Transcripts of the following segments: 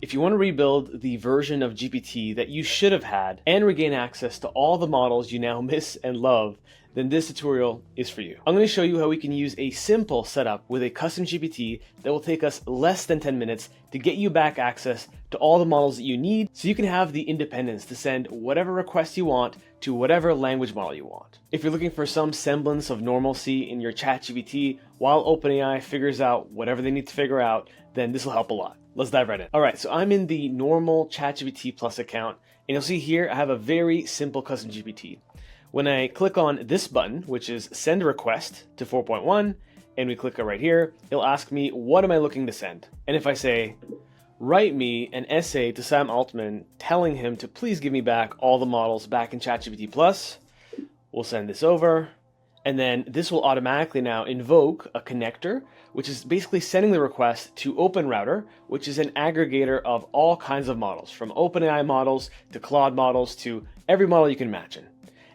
If you want to rebuild the version of GPT that you should have had and regain access to all the models you now miss and love, then this tutorial is for you. I'm going to show you how we can use a simple setup with a custom GPT that will take us less than 10 minutes to get you back access to all the models that you need so you can have the independence to send whatever request you want to whatever language model you want. If you're looking for some semblance of normalcy in your ChatGPT while OpenAI figures out whatever they need to figure out, then this will help a lot. Let's dive right in. All right, so I'm in the normal ChatGPT Plus account, and you'll see here I have a very simple custom GPT. When I click on this button, which is send a request to 4.1, and we click it right here, it'll ask me, what am I looking to send? And if I say, write me an essay to Sam Altman telling him to please give me back all the models back in ChatGPT Plus, we'll send this over. And then this will automatically now invoke a connector, which is basically sending the request to OpenRouter, which is an aggregator of all kinds of models, from OpenAI models to Claude models to every model you can imagine.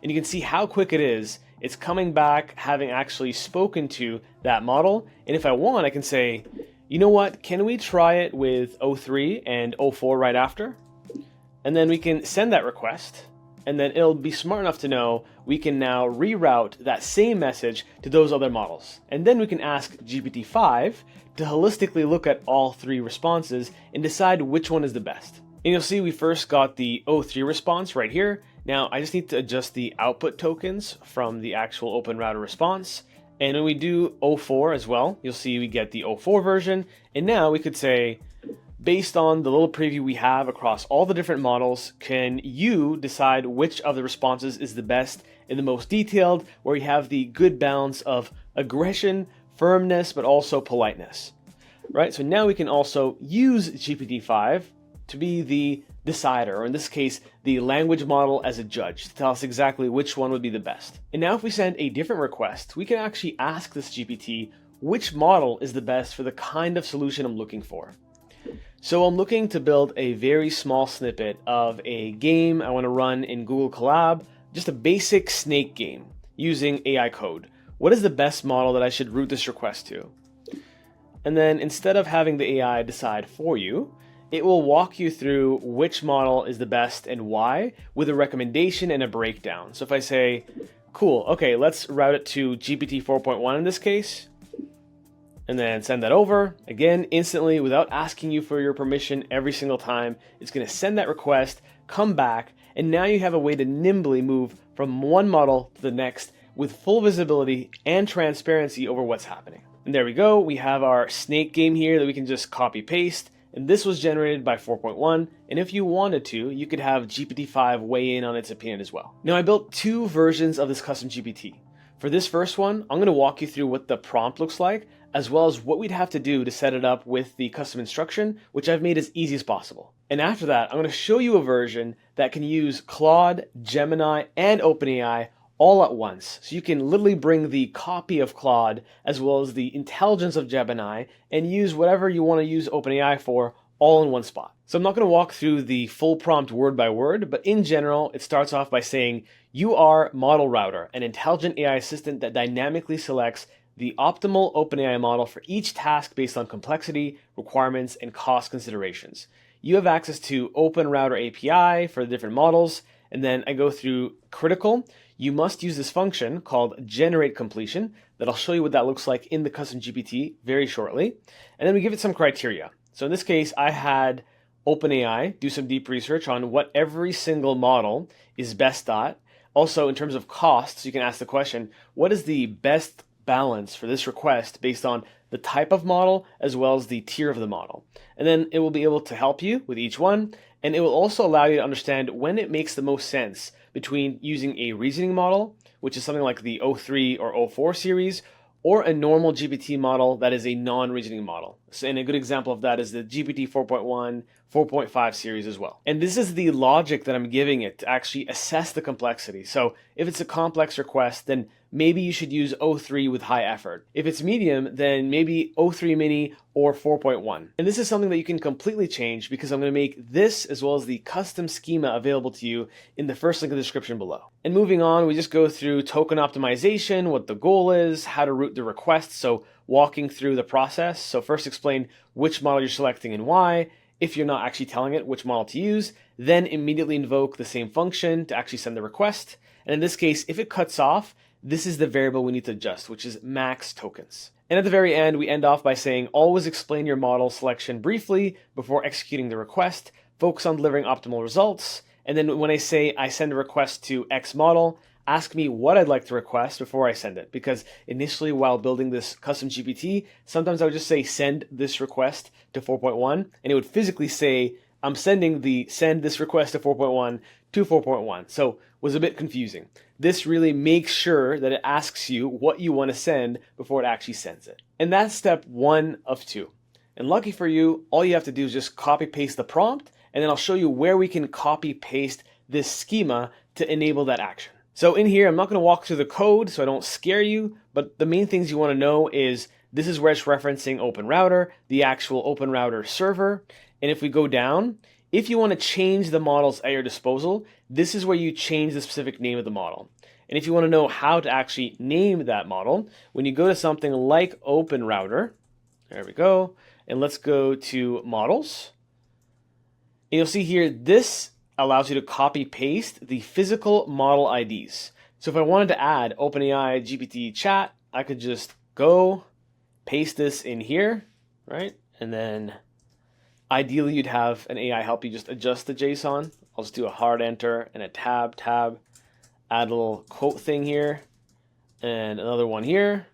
And you can see how quick it is. It's coming back having actually spoken to that model. And if I want, I can say, you know what, can we try it with O3 and O4 right after? And then we can send that request. And then it'll be smart enough to know we can now reroute that same message to those other models. And then we can ask GPT-5 to holistically look at all three responses and decide which one is the best. And you'll see we first got the O3 response right here. Now I just need to adjust the output tokens from the actual OpenRouter response. And when we do O4 as well, you'll see we get the O4 version. And now we could say, based on the little preview we have across all the different models, can you decide which of the responses is the best and the most detailed, where you have the good balance of aggression, firmness, but also politeness, right? So now we can also use GPT-5 to be the decider, or in this case, the language model as a judge, to tell us exactly which one would be the best. And now if we send a different request, we can actually ask this GPT which model is the best for the kind of solution I'm looking for. So I'm looking to build a very small snippet of a game I want to run in Google Colab, just a basic snake game using AI code. What is the best model that I should route this request to? And then instead of having the AI decide for you, it will walk you through which model is the best and why, with a recommendation and a breakdown. So if I say, cool, okay, let's route it to GPT 4.1 in this case, and then send that over, again, instantly, without asking you for your permission every single time, it's gonna send that request, come back, and now you have a way to nimbly move from one model to the next with full visibility and transparency over what's happening. And there we go, we have our snake game here that we can just copy paste. And this was generated by 4.1, and if you wanted to, you could have GPT-5 weigh in on its opinion as well. Now I built two versions of this custom GPT. For this first one, I'm going to walk you through what the prompt looks like, as well as what we'd have to do to set it up with the custom instruction, which I've made as easy as possible. And after that, I'm going to show you a version that can use Claude, Gemini, and OpenAI all at once. So you can literally bring the copy of Claude as well as the intelligence of Gemini and use whatever you want to use OpenAI for all in one spot. So I'm not going to walk through the full prompt word by word, but in general, it starts off by saying, you are ModelRouter, an intelligent AI assistant that dynamically selects the optimal OpenAI model for each task based on complexity, requirements, and cost considerations. You have access to OpenRouter API for the different models, and then I go through critical. You must use this function called generate completion that I'll show you what that looks like in the custom GPT very shortly. And then we give it some criteria. So in this case, I had OpenAI do some deep research on what every single model is best at. Also, in terms of costs, you can ask the question, what is the best balance for this request based on the type of model as well as the tier of the model? And then it will be able to help you with each one. And it will also allow you to understand when it makes the most sense between using a reasoning model, which is something like the O3 or O4 series, or a normal GPT model that is a non-reasoning model. So, and a good example of that is the GPT 4.1, 4.5 series as well. And this is the logic that I'm giving it to actually assess the complexity. So if it's a complex request, then maybe you should use O3 with high effort. If it's medium, then maybe O3 mini or 4.1. And this is something that you can completely change because I'm going to make this as well as the custom schema available to you in the first link in the description below. And moving on, we just go through token optimization, what the goal is, how to route the request. So walking through the process. So first explain which model you're selecting and why. if you're not actually telling it which model to use, then immediately invoke the same function to actually send the request. And in this case, if it cuts off, this is the variable we need to adjust, which is max tokens. And at the very end, we end off by saying, always explain your model selection briefly before executing the request, focus on delivering optimal results. And then when I say I send a request to X model, ask me what I'd like to request before I send it. Because initially, while building this custom GPT, sometimes I would just say send this request to 4.1, and it would physically say I'm send this request to 4.1 to 4.1. So it was a bit confusing. This really makes sure that it asks you what you want to send before it actually sends it. And that's step 1 of 2. And lucky for you, all you have to do is just copy paste the prompt, and then I'll show you where we can copy paste this schema to enable that action. So in here, I'm not going to walk through the code so I don't scare you, but the main things you want to know is this is where it's referencing OpenRouter, the actual OpenRouter server. And if we go down, if you want to change the models at your disposal, this is where you change the specific name of the model. And if you want to know how to actually name that model, when you go to something like OpenRouter, there we go, and let's go to models, and you'll see here, this allows you to copy paste the physical model IDs. So if I wanted to add OpenAI GPT chat, I could just go paste this in here, right? And then ideally you'd have an AI help you just adjust the JSON. I'll just do a hard enter and a tab, add a little quote thing here and another one here.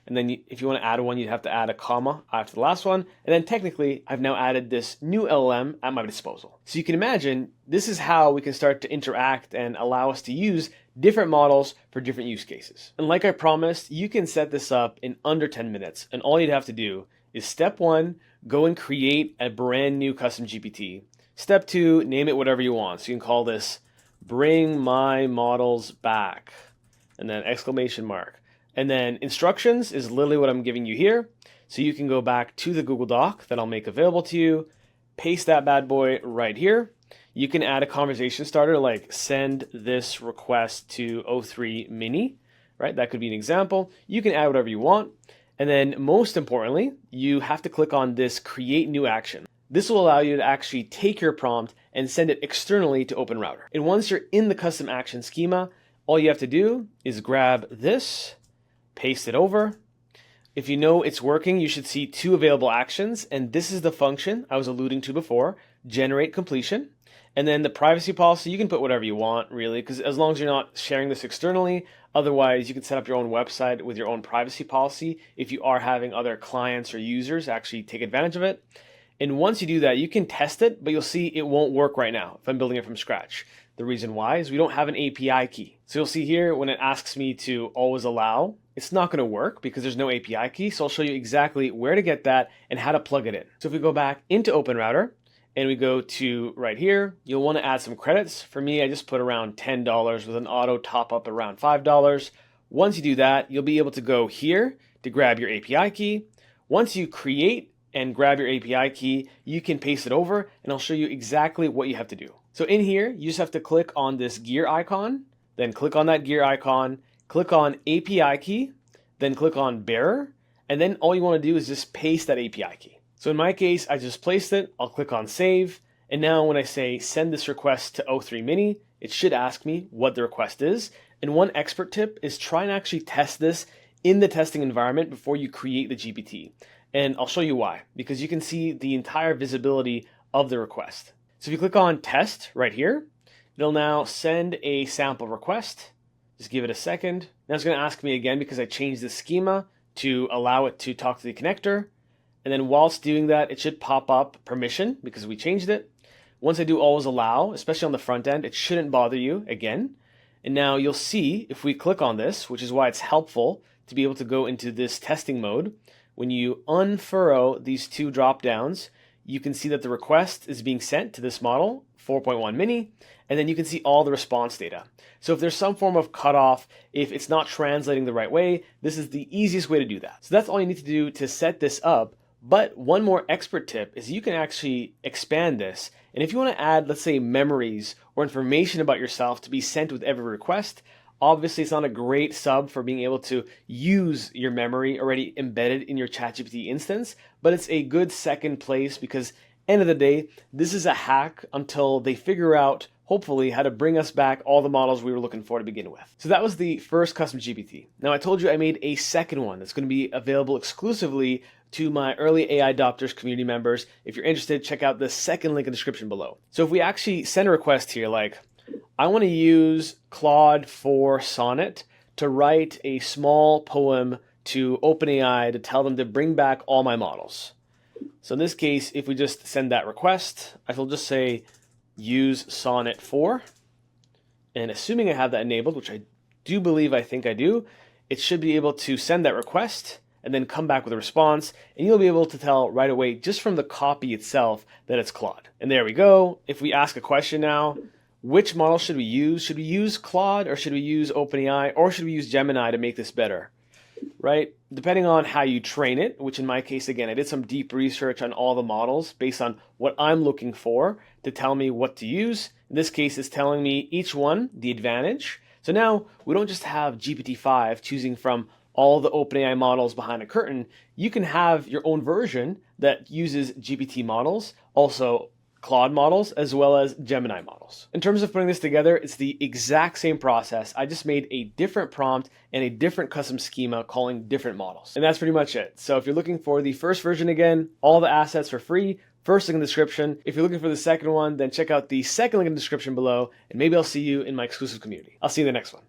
And then if you want to add one, you'd have to add a comma after the last one. And then technically, I've now added this new LLM at my disposal. So you can imagine this is how we can start to interact and allow us to use different models for different use cases. And like I promised, you can set this up in under 10 minutes. And all you'd have to do is step 1, go and create a brand new custom GPT. Step 2, name it whatever you want. So you can call this bring my models back and then exclamation mark. And then instructions is literally what I'm giving you here. So you can go back to the Google Doc that I'll make available to you, paste that bad boy right here. You can add a conversation starter like send this request to O3 Mini, right? That could be an example. You can add whatever you want. And then most importantly, you have to click on this create new action. This will allow you to actually take your prompt and send it externally to OpenRouter. And once you're in the custom action schema, all you have to do is grab this, paste it over. If you know it's working, you should see 2 available actions, and this is the function I was alluding to before, generate completion. And then the privacy policy, you can put whatever you want, really, because as long as you're not sharing this externally, otherwise you can set up your own website with your own privacy policy if you are having other clients or users actually take advantage of it. And once you do that, you can test it, but you'll see it won't work right now if I'm building it from scratch. The reason why is we don't have an API key. So you'll see here when it asks me to always allow, it's not going to work because there's no API key. So I'll show you exactly where to get that and how to plug it in. So if we go back into OpenRouter and we go to right here, you'll want to add some credits. For me, I just put around $10 with an auto top up around $5. Once you do that, you'll be able to go here to grab your API key. Once you create and grab your API key, you can paste it over and I'll show you exactly what you have to do. So in here, you just have to click on this gear icon, then click on that gear icon, click on API key, then click on bearer, and then all you want to do is just paste that API key. So in my case, I just placed it, I'll click on save, and now when I say send this request to O3 Mini, it should ask me what the request is. And one expert tip is try and actually test this in the testing environment before you create the GPT. And I'll show you why, because you can see the entire visibility of the request. So if you click on test right here, it'll now send a sample request. Just give it a second. Now it's going to ask me again because I changed the schema to allow it to talk to the connector. And then whilst doing that, it should pop up permission because we changed it. Once I do always allow, especially on the front end, it shouldn't bother you again. And now you'll see if we click on this, which is why it's helpful to be able to go into this testing mode. When you unfurrow these 2 drop downs, you can see that the request is being sent to this model, 4.1 Mini, and then you can see all the response data. So if there's some form of cutoff, if it's not translating the right way, this is the easiest way to do that. So that's all you need to do to set this up. But one more expert tip is you can actually expand this. And if you want to add, let's say, memories or information about yourself to be sent with every request, obviously it's not a great sub for being able to use your memory already embedded in your ChatGPT instance, but it's a good second place because End of the day, this is a hack until they figure out, hopefully, how to bring us back all the models we were looking for to begin with. So that was the first custom GPT. Now I told you I made a second one that's going to be available exclusively to my Early AI-dopters community members. If you're interested, check out the second link in the description below. So if we actually send a request here, like, I want to use Claude for Sonnet to write a small poem to OpenAI to tell them to bring back all my models. So in this case, if we just send that request, I will just say use Sonnet 4. And assuming I have that enabled, which I do believe I think I do, it should be able to send that request and then come back with a response. And you'll be able to tell right away, just from the copy itself, that it's Claude. And there we go. If we ask a question now, which model should we use? Should we use Claude or should we use OpenAI or should we use Gemini to make this better? Right? Depending on how you train it, which in my case, again, I did some deep research on all the models based on what I'm looking for to tell me what to use. In this case, it's telling me each one the advantage. So now we don't just have GPT-5 choosing from all the OpenAI models behind a curtain. You can have your own version that uses GPT models, also Claude models, as well as Gemini models. In terms of putting this together, it's the exact same process. I just made a different prompt and a different custom schema calling different models. And that's pretty much it. So if you're looking for the first version, again, all the assets for free, first link in the description. If you're looking for the second one, then check out the second link in the description below, and maybe I'll see you in my exclusive community. I'll see you in the next one.